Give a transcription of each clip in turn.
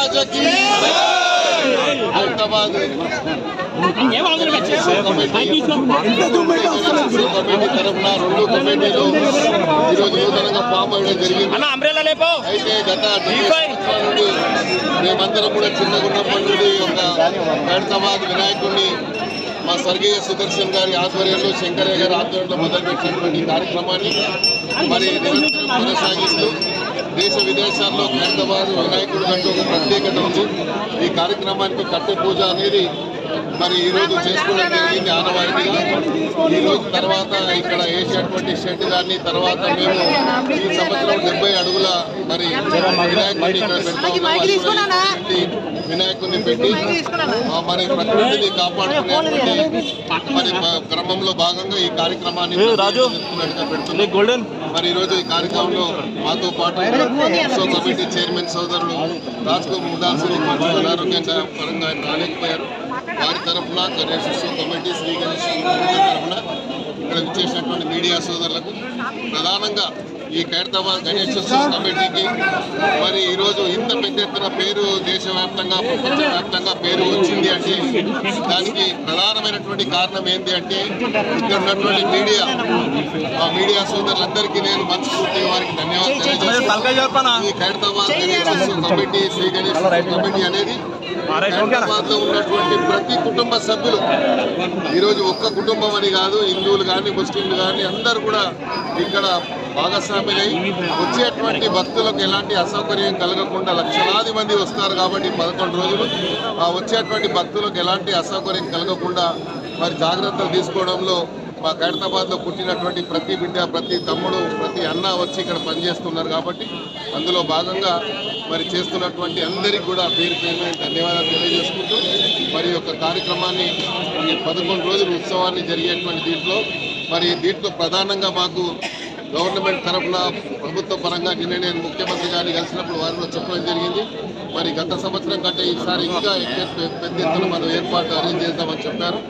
మహారాజకి Hyderabad committee తరఫున 2 కమిటీలు ఈరోజు నూతనంగా ఫామ్ అవ్వడం జరిగింది. అయితే గత నుండి మేమందరం కూడా చిన్నగా ఉన్నప్పటి నుండి ఒక హైదరాబాద్ వినాయకుడిని మా స్వర్గీయ సుదర్శన్ గారి ఆధ్వర్యంలో శంకరయ్య గారి ఆధ్వర్యంలో మొదలుపెట్టినటువంటి కార్యక్రమాన్ని మరి నిరంతరం కొనసాగిస్తూ దేశ విదేశాల్లో హైదరాబాద్ వినాయకుడు కంటూ ఒక ప్రత్యేకత ఉంది. ఈ కార్యక్రమానికి కట్టె పూజ అనేది మరి ఈరోజు చేసుకోవడం జరిగింది ఆనవాయితీగా. ఈరోజు తర్వాత ఇక్కడ వేసేటువంటి షెడ్ కానీ తర్వాత మేము ఈ సంవత్సరం 70 అడుగుల మరి వినాయకుడిని పెట్టి మరి ప్రకృతిని కాపాడుకునేటువంటి మరి క్రమంలో భాగంగా ఈ కార్యక్రమాన్ని పెడుతున్నాం. మరి ఈరోజు ఈ కార్యక్రమంలో మాతో పాటు కమిటీ చైర్మన్ సోదరులు రాజ్కుమార్ ముదాసిరి కొంచెం అనారోగ్యంగా పరంగా రాలేకపోయారు. వారి తరఫున గణేష్ ఉత్సవ కమిటీ శ్రీ గణేష్ తరఫున ఇక్కడ విచ్చేసినటువంటి మీడియా సోదరులకు ప్రధానంగా ఈ ఖైరతాబాద్ గణేష్ ఉత్సవ కమిటీకి మరి ఈరోజు ఇంత పెద్ద ఎత్తున పేరు దేశవ్యాప్తంగా ప్రపంచవ్యాప్తంగా పేరు వచ్చింది అంటే దానికి ప్రధానమైనటువంటి కారణం ఏంటి అంటే ఇక్కడ ఉన్నటువంటి మీడియా సోదరులందరికీ నేను మనస్ఫూర్తిగా వారికి ధన్యవాదాలు తెలియజేస్తున్నాను. ఈ ఖైరతాబాద్ గణేష్ ఉత్సవ కమిటీ శ్రీ గణేష్ కమిటీ అనేది హైదరాబాద్ లో ఉన్నటువంటి ప్రతి కుటుంబ సభ్యులు ఈరోజు ఒక్క కుటుంబం అని కాదు, హిందువులు కానీ ముస్లింలు కానీ అందరూ కూడా ఇక్కడ భాగస్వాములై వచ్చేటువంటి భక్తులకు ఎలాంటి అసౌకర్యం కలగకుండా లక్షలాది మంది వస్తారు కాబట్టి 11 రోజులు ఆ వచ్చేటువంటి భక్తులకు ఎలాంటి అసౌకర్యం కలగకుండా మరి జాగ్రత్తలు తీసుకోవడంలో మా ఖైరతాబాద్లో పుట్టినటువంటి ప్రతి బిడ్డ ప్రతి తమ్ముడు ప్రతి అన్న వచ్చి ఇక్కడ పనిచేస్తున్నారు కాబట్టి అందులో భాగంగా మరి చేస్తున్నటువంటి అందరికీ కూడా పేరు ధన్యవాదాలు తెలియజేసుకుంటూ మరి యొక్క కార్యక్రమాన్ని 11 రోజుల ఉత్సవాన్ని జరిగేటువంటి దీంట్లో ప్రధానంగా మాకు గవర్నమెంట్ తరఫున ప్రభుత్వ పరంగా నిన్న నేను ముఖ్యమంత్రి గారిని కలిసినప్పుడు వారిలో చెప్పడం జరిగింది. మరి గత సంవత్సరం కంటే ఈసారి ఇంకా పెద్ద ఎత్తున మనం ఏర్పాటు అరేంజ్ చేద్దామని చెప్పారు.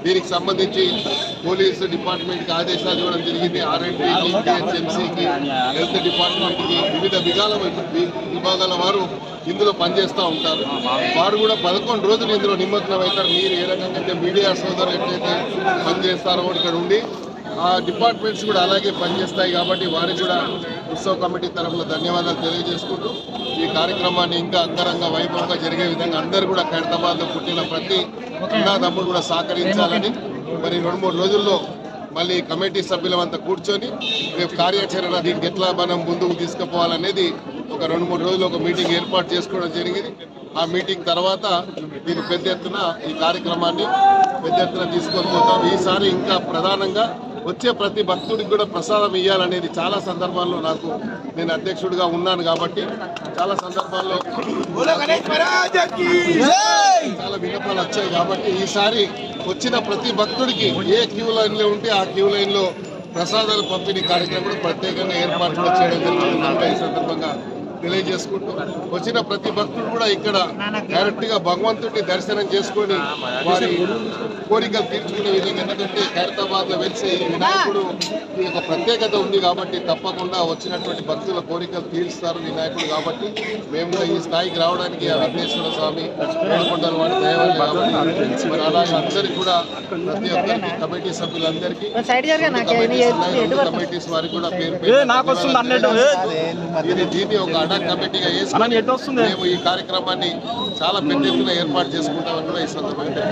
దీనికి సంబంధించి పోలీసు డిపార్ట్మెంట్కి ఆదేశాలు ఇవ్వడం జరిగింది. ఆర్ఎండ్బికి, జిహెచ్ఎంసీకి, హెల్త్ డిపార్ట్మెంట్కి వివిధ విభాగాల వారు ఇందులో పనిచేస్తూ ఉంటారు. వారు కూడా 11 రోజులు ఇందులో నిమగ్నం అవుతారు. మీరు ఏ రకంగా అయితే మీడియా సోదరులు ఎట్లయితే పనిచేస్తారో ఇక్కడ ఉండి ఆ డిపార్ట్మెంట్స్ కూడా అలాగే పనిచేస్తాయి కాబట్టి వారికి కూడా ఉత్సవ కమిటీ తరఫున ధన్యవాదాలు తెలియజేసుకుంటూ ఈ కార్యక్రమాన్ని ఇంకా అంగరంగ వైభవంగా జరిగే విధంగా అందరూ కూడా ఖైరతాబాద్లో పుట్టిన ప్రతి అన్నదమ్ముడు కూడా సహకరించాలని మరి 2-3 రోజుల్లో మళ్ళీ కమిటీ సభ్యులమంతా కూర్చొని రేపు కార్యాచరణ దీనికి ఎట్లా మనం ముందుకు తీసుకుపోవాలనేది ఒక 2-3 రోజులు ఒక మీటింగ్ ఏర్పాటు చేసుకోవడం జరిగింది. ఆ మీటింగ్ తర్వాత దీని పెద్ద ఎత్తున ఈ కార్యక్రమాన్ని పెద్ద ఎత్తున తీసుకొని పోతాం. ఈసారి ఇంకా ప్రధానంగా వచ్చే ప్రతి భక్తుడికి కూడా ప్రసాదం ఇవ్వాలనేది చాలా సందర్భాల్లో నేను అధ్యక్షుడిగా ఉన్నాను కాబట్టి చాలా సందర్భాల్లో చాలా విన్నపాలు వచ్చాయి కాబట్టి ఈసారి వచ్చిన ప్రతి భక్తుడికి ఏ క్యూ లైన్లో ఉంటే ఆ క్యూ లైన్లో ప్రసాదాలు పంపిణీ కార్యక్రమం కూడా ప్రత్యేకంగా ఏర్పాటు చేయడం జరుగుతుంది. ఈ సందర్భంగా తెలియజేసుకుంటూ వచ్చిన ప్రతి భక్తుడు కూడా ఇక్కడ డైరెక్ట్ గా భగవంతుడిని దర్శనం చేసుకొని వారి కోరికలు తీర్చుకునే విధంగా ఎందుకంటే ఖైరతాబాద్ లో వెలిసి వినాయకుడు ఈ యొక్క ప్రత్యేకత ఉంది కాబట్టి తప్పకుండా వచ్చినటువంటి భక్తుల కోరికలు తీరుస్తారు వినాయకుడు కాబట్టి మేము కూడా ఈ స్థాయికి రావడానికి ఆ విఘ్నేశ్వర స్వామి కొండల వారి దయవల్ల కాబట్టి మరి అలాగే అందరికీ కూడా ప్రతి ఒక్కరికి కమిటీ సభ్యులందరికీ కమిటీస్ వారికి కూడా పేరు దీన్ని ఒక కమిటీగా వేసుకొని మేము ఈ కార్యక్రమాన్ని చాలా పెద్ద ఎత్తున ఏర్పాటు చేసుకుంటామని కూడా ఈ సందర్భంగా